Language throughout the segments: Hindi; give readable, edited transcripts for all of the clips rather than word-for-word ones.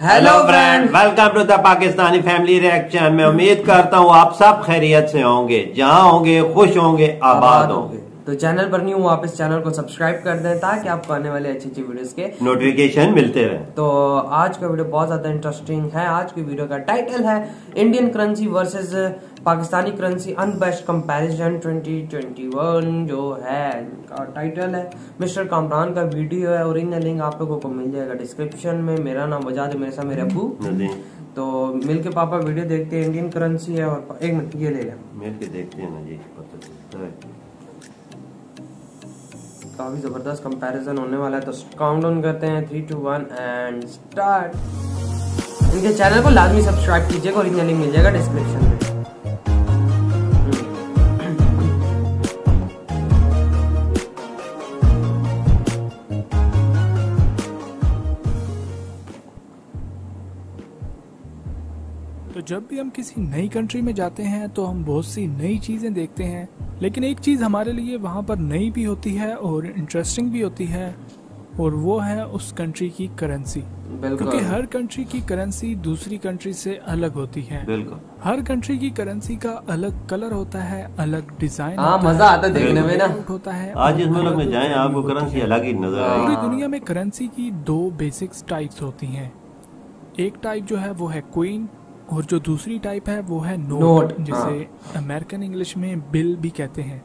Hello friend, welcome to the Pakistani family reaction. मैं उम्मीद करता हूँ आप सब खैरियत से होंगे, जहाँ होंगे खुश होंगे, आबाद होंगे। तो चैनल पर न्यू आप इस चैनल को सब्सक्राइब कर दें ताकि आपको आने वाले अच्छी अच्छी वीडियोस के नोटिफिकेशन मिलते रहे। तो आज का वीडियो बहुत ज्यादा इंटरेस्टिंग है। आज की वीडियो का टाइटल है Indian currency versus Pakistani currency unbiased comparison 2021 जो है का टाइटल है। मिस्टर कामरान का वीडियो है, ओरिजिनल लिंक आप लोगों को मिल जाएगा डिस्क्रिप्शन में। मेरा नाम वजाद है, मेरे साथ मेरे अबू। तो मिलके पापा वीडियो देखते हैं। इंडियन करेंसी है और एक मिनट ये ले लें, मिलके देखते हैं ना जी, पता चलता है। काफी जबरदस्त कंपैरिजन होने वाला है। तो काउंटडाउन करते हैं 3, 2, 1 एंड स्टार्ट। इनके चैनल को लाजमी सब्सक्राइब कीजिएगा, ओरिजिनल लिंक मिल जाएगा डिस्क्रिप्शन में। तो जब भी हम किसी नई कंट्री में जाते हैं तो हम बहुत सी नई चीज़ें देखते हैं, लेकिन एक चीज़ हमारे लिए वहाँ पर नई भी होती है और इंटरेस्टिंग भी होती है, और वो है उस कंट्री की करेंसी। क्योंकि हर कंट्री की करेंसी दूसरी कंट्री से अलग होती है। बिल्कुल, हर कंट्री की करेंसी का अलग कलर होता है, अलग डिजाइन। मजा आता है देखने में ना। होता है। आज इस मुल्क में जाएं आपको करेंसी अलग ही नजर आएगी। पूरी दुनिया में करेंसी की दो बेसिक टाइप्स होती हैं। एक टाइप जो है वो है क्वीन, और जो दूसरी टाइप है वो है नोट, जिसे अमेरिकन इंग्लिश में बिल भी कहते हैं।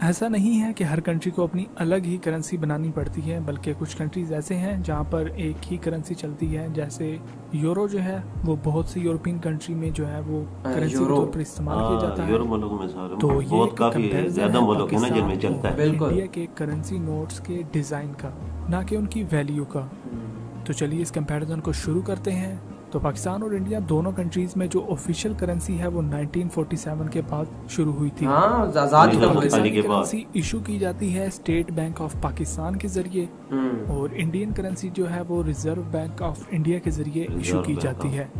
ऐसा नहीं है कि हर कंट्री को अपनी अलग ही करेंसी बनानी पड़ती है, बल्कि कुछ कंट्रीज ऐसे हैं जहाँ पर एक ही करेंसी चलती है। जैसे यूरो जो है वो बहुत सी यूरोपियन कंट्री में जो है वो करेंसी के तौर पर इस्तेमाल किया जाता है। तो ये काफी ज्यादा मुल्क है ना जिनमें चलता है इंडिया के करेंसी नोट्स के डिजाइन का, ना कि उनकी वैल्यू का। तो चलिए इस कंपैरिजन को शुरू करते हैं। तो पाकिस्तान और इंडिया दोनों कंट्रीज में जो ऑफिशियल करेंसी है वो 1947 के बाद शुरू हुई थी। करेंसी इशू की जाती है स्टेट बैंक ऑफ पाकिस्तान के जरिए, और इंडियन करेंसी जो है वो रिजर्व बैंक ऑफ इंडिया के जरिए इशू की जाती है।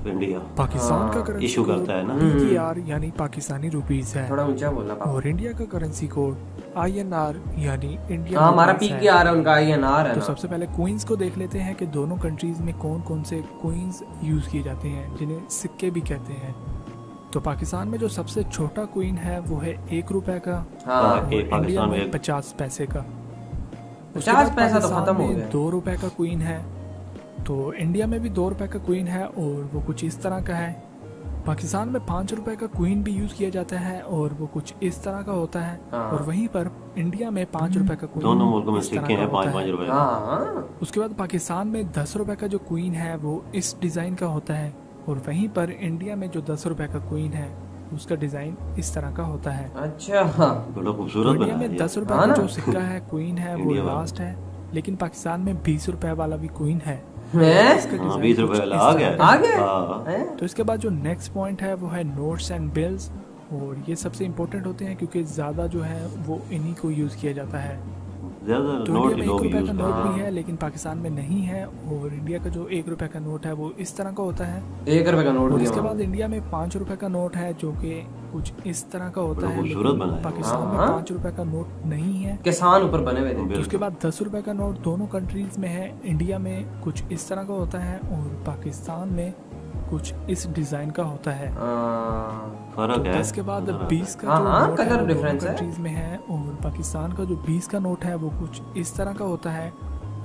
पाकिस्तान का करेंसी इशू करता है ना PKR यानी पाकिस्तानी रुपीज है, थोड़ा ऊंचा बोलना। और इंडिया का करेंसी कोड INR यानी इंडियन। हमारा PKR है, उनका INR है। तो सबसे पहले क्वींस को देख लेते हैं कि दोनों कंट्रीज में कौन कौन से क्वींस यूज किए जाते हैं, जिन्हें सिक्के भी कहते हैं। तो पाकिस्तान में जो सबसे छोटा क्वीन है वो है 1 रुपए का, और इंडिया में 50 पैसे का। 50 पैसा तो खत्म हो गया। 2 रुपए का क्वीन है, तो इंडिया में भी 2 रुपए का क्वीन है, और वो कुछ इस तरह का है। पाकिस्तान में 5 रुपए का क्वीन भी यूज किया जाता है, और वो कुछ इस तरह का होता है। और वहीं पर इंडिया में 5 रुपए का क्वीन, दोनों मुल्कों में सिक्के हैं 5-5 रुपए। उसके बाद पाकिस्तान में 10 रुपए का जो क्वीन है वो इस डिजाइन का होता है, और वहीं पर इंडिया में जो 10 रुपए का क्वीन है उसका डिजाइन इस तरह का होता है। अच्छा, बड़ा खूबसूरत। इंडिया में 10 रुपए का जो सिक्का है क्वीन है वो लास्ट है, लेकिन पाकिस्तान में 20 रुपए वाला भी क्वीन है। 20 रुपए वाला आ गया। तो इसके बाद जो नेक्स्ट पॉइंट है वो है नोट्स एंड बिल्स, और ये सबसे इम्पोर्टेंट होते हैं क्योंकि ज्यादा जो है वो इन्हीं को यूज किया जाता है। तो इंडिया में 1 रुपए का नोट भी है, लेकिन पाकिस्तान में नहीं है। और इंडिया का जो 1 रुपए का नोट है वो इस तरह का होता है, 1 रुपए का नोट। और इसके बाद इंडिया में 5 रुपए का नोट है जो कि कुछ इस तरह का होता है, लेकिन पाकिस्तान में 5 रुपए का नोट नहीं है। किसान ऊपर बने हुए थे। उसके बाद 10 रुपए का नोट दोनों कंट्रीज में है। इंडिया में कुछ इस तरह का होता है, और पाकिस्तान में कुछ इस डिजाइन का होता है। फर्क है। इसके बाद 20 का जो नोट है कलर डिफरेंस कंट्रीज में है, और पाकिस्तान का जो 20 का नोट है वो कुछ इस तरह का होता है,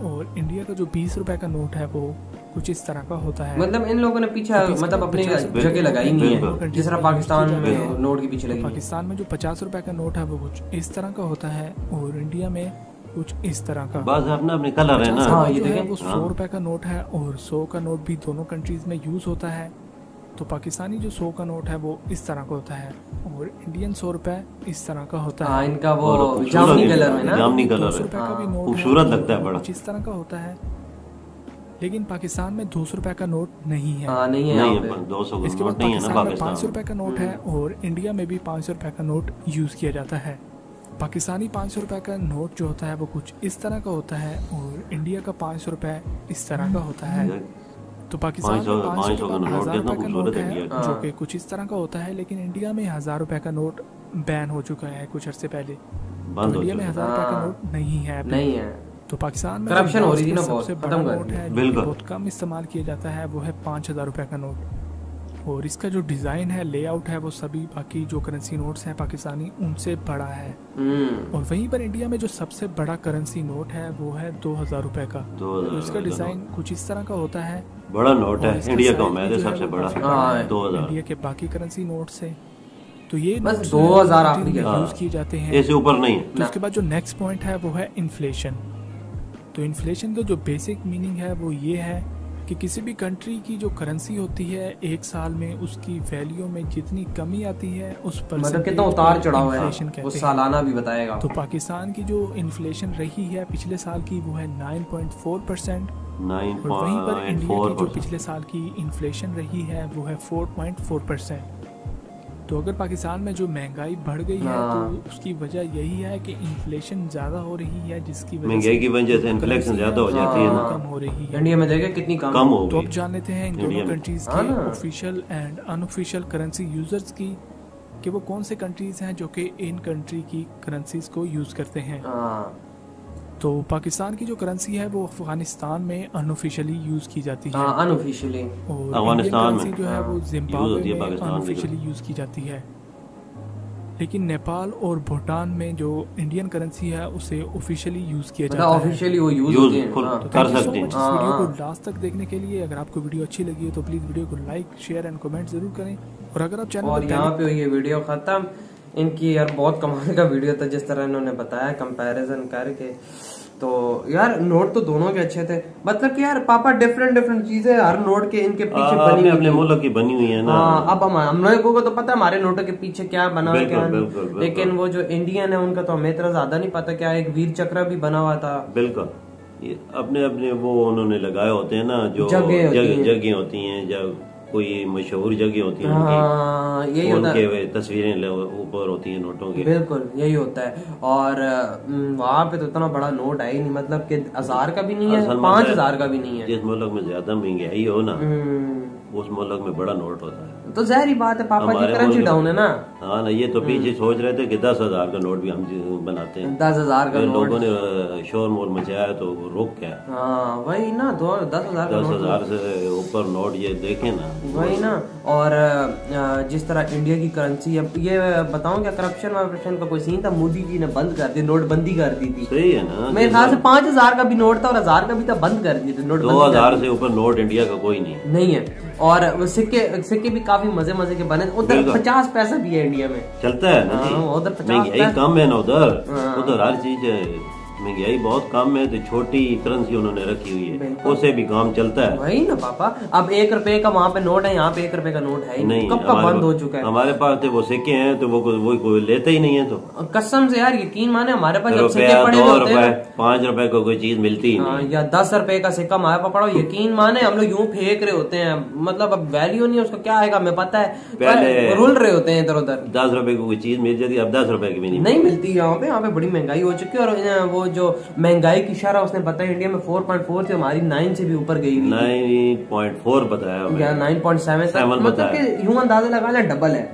और इंडिया का जो 20 रुपए का नोट है वो कुछ इस तरह का होता है। मतलब इन लोगों ने पीछे मतलब अपनी जगह लगाई नहीं है, जिस तरह पाकिस्तान में नोट के पीछे लगी। पाकिस्तान में जो 50 रुपए का नोट है वो कुछ इस तरह का होता है, और इंडिया में कुछ इस तरह का। बस अपना अपने कलर है ना। ये देखें, वो 100 रुपए का नोट है, और 100 का नोट भी दोनों कंट्रीज में यूज होता है। तो पाकिस्तानी जो 100 का नोट है वो इस तरह का होता है, और इंडियन 100 रुपए इस तरह का होता है। इनका वो जामनी कलर में ना, जामनी कलर 200 रुपए का भी नोट खूबसूरत लगता है, बड़ा इस तरह का होता है। लेकिन पाकिस्तान में 200 रुपए का नोट नहीं है। नहीं है 200 इसके बाद पाकिस्तान में 500 रुपए का नोट है, और इंडिया में भी 500 रुपए का नोट यूज किया जाता है। पाकिस्तानी 500 रुपए का नोट जो होता है वो कुछ इस तरह का होता है, और इंडिया का 500 रुपए इस तरह का होता है। तो पाकिस्तान में 500 का 1000 रुपए का नोट है जो कि कुछ इस तरह का होता है, लेकिन इंडिया में 1000 रुपए का नोट बैन हो चुका है कुछ अर्से पहले। तो इंडिया में 1000 रुपए का नोट नहीं है। तो पाकिस्तान में करप्शन हो रही थी ना सबसे बहुत, बड़ा खत्म कर नोट है बिल्कुल। जो बहुत कम इस्तेमाल किया जाता है वो है 5,000 रुपए का नोट। और इसका जो डिज़ाइन है, लेआउट है, वो सभी बाकी जो करेंसी नोट्स हैं पाकिस्तानी उनसे बड़ा है। और वहीं पर इंडिया में जो सबसे बड़ा करेंसी नोट है वो है 2,000 रुपए का। तो इसका डिज़ाइन कुछ इस तरह का होता है, बड़ा नोट है इंडिया का, मैं मैं सबसे बड़ा 2000 इंडिया के बाकी करेंसी नोट से। तो ये बस 2000 आपने यूज किए जाते हैं, इससे ऊपर नहीं है। तो उसके बाद जो नेक्स्ट पॉइंट है वो है इन्फ्लेशन। तो इन्फ्लेशन का जो बेसिक मीनिंग है वो ये है कि किसी भी कंट्री की जो करेंसी होती है एक साल में उसकी वैल्यू में जितनी कमी आती है उस पर मतलब कितना उतार चढ़ाव है वो सालाना भी बताएगा। तो पाकिस्तान की जो इन्फ्लेशन रही है पिछले साल की वो है 9.4%। और वहीं पर इंडिया की जो पिछले साल की इन्फ्लेशन रही है वो है 4.4%। तो अगर पाकिस्तान में जो महंगाई बढ़ गई है तो उसकी वजह यही है कि इन्फ्लेशन ज्यादा हो रही है, जिसकी वजह महंगाई की वजह से इन्फ्लेशन ज्यादा हो जाती है ना, कम हो रही है। इंडिया में देखे कितनी कम हो गई। तो अब जान लेते हैं इन दोनों कंट्रीज के official and unofficial currency users की कि वो कौन से कंट्रीज हैं जो कि इन कंट्री की करेंसीज को यूज करते हैं। तो पाकिस्तान की जो करेंसी है वो अफगानिस्तान में अनऑफिशियली यूज की जाती है, अनऑफिशियली। और अफगानिस्तान में जो है वो जिम्बाब्वे में अनऑफिशियली यूज की जाती है। लेकिन नेपाल और भूटान में जो इंडियन करेंसी है उसे ऑफिशियली यूज किया जाता है, ऑफिशियली वो यूज कर सकते हैं। इस वीडियो को लास्ट तक देखने के लिए, अगर आपको वीडियो अच्छी लगी है तो प्लीज वीडियो को लाइक, शेयर एंड कमेंट जरूर करें। और अगर आप चैनल और यहाँ पे ये वीडियो खत्म। इनकी यार बहुत कमाल का वीडियो था जिस तरह इन्होंने बताया कंपैरिजन करके। तो यार नोट तो दोनों के अच्छे थे, मतलब कि यार पापा डिफरेंट चीजें हर नोट के इनके पीछे बनी हुई अपने मुल्क की बनी हुई है ना। अब हम लोगों को तो पता है हमारे नोटों के पीछे क्या बना हुआ क्या नहीं, लेकिन वो जो इंडियन है उनका तो हमें इतना ज्यादा नहीं पता। क्या एक वीर चक्र भी बना हुआ था। बिल्कुल, अपने अपने वो उन्होंने लगाए होते हैं ना, जो जगह होती हैं, जब कोई मशहूर जगह होती है यही होता है, उनके तस्वीरें ऊपर होती हैं नोटों की। बिल्कुल यही होता है। और वहाँ पे तो इतना बड़ा नोट है ही नहीं, मतलब कि 1000 का भी नहीं है, 5000 का भी नहीं है। जिस मुल्क में ज्यादा महंगाई हो ना उस मुल्क में बड़ा नोट होता है। तो जाहिर बात है पापा की करेंसी डाउन है ना। हाँ ना, ये तो पीछे सोच रहे थे कि 10,000 का नोट भी हम बनाते हैं। 10,000 का लोगों ने शोर मोर मचाया तो रुक गया। हाँ वही ना, 10,000 से ऊपर नोट ये देखे ना, वही ना। और जिस तरह इंडिया की करेंसी, अब ये बताऊं क्या करप्शन का कोई सीन था, मोदी जी ने बंद कर दी, नोटबंदी कर दी थी। सही है ना, मेरे ख्याल से 5,000 का भी नोट था और 1000 का भी था, बंद कर दिए थे। नोट 2000 से ऊपर नोट इंडिया का कोई नहीं है। और सिक्के भी काफी मजे के बने। उधर 50 पैसा भी है इंडिया में, चलता है ना जी। उधर 50 महंगाई कम है ना, उधर हर चीज महंगाई बहुत कम है, तो छोटी करेंसी उन्होंने रखी हुई है, उससे भी काम चलता है। वही ना पापा, अब 1 रुपए का वहाँ पे नोट है, यहाँ पे 1 रुपए का नोट है ही नहीं, कब का बंद हो चुका है। हमारे पास तो वो सिक्के हैं तो वो कोई लेते ही नहीं है। तो कसम से यार यकीन माने, हमारे पास रुपया 2 रुपए 5 रुपए को कोई चीज मिलती ही नहीं, या 10 रुपए का सिक्का हमारे पास पड़ा, यकीन माने हम लोग यूं फेंक रहे होते हैं। मतलब अब वैल्यू नहीं है उसका, क्या आएगा हमें पता है, पहले रुल रहे होते हैं इधर उधर। 10 रुपए को कोई चीज मिल जाती है, अब 10 रुपए की भी नहीं मिलती। यहाँ पे बड़ी महंगाई हो चुकी है। और वो जो महंगाई की शरह उसने बताया इंडिया में 4.4 थी, हमारी 9 से भी ऊपर गई हुई। 9.4 बताया, 9.7, मतलब कि यूं अंदाजा लगा ले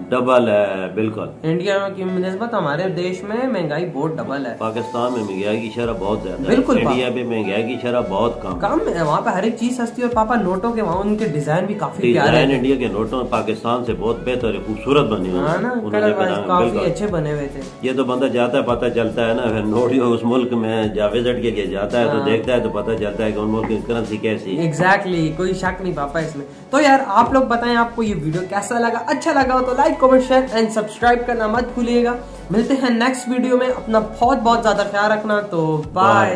डबल है बिल्कुल। इंडिया की निस्बत हमारे देश में महंगाई बहुत डबल है। पाकिस्तान में महंगाई की शरह बहुत ज्यादा, बिल्कुल। इंडिया में महंगाई की शरह बहुत कम है। वहाँ पे हर एक चीज सस्ती। और पापा नोटों के वहाँ उनके डिजाइन भी काफी प्यारे हैं। इंडिया के नोटों पाकिस्तान से बहुत बेहतर है, खूबसूरत बने हुए, काफी अच्छे बने हुए थे। ये तो बंदा जाता है पता चलता है ना, नोट उस मुल्क में विजिट के लिए जाता है तो देखता है तो पता चलता है कि उन मुल्क की करेंसी कैसी है। एग्जैक्टली, कोई शक नहीं पापा इसमें। तो यार आप लोग बताएं आपको ये वीडियो कैसा लगा। अच्छा लगा हो तो like comment share and subscribe करना मत भूलिएगा। मिलते हैं नेक्स्ट वीडियो में। अपना बहुत ज्यादा ख्याल रखना। तो बाय।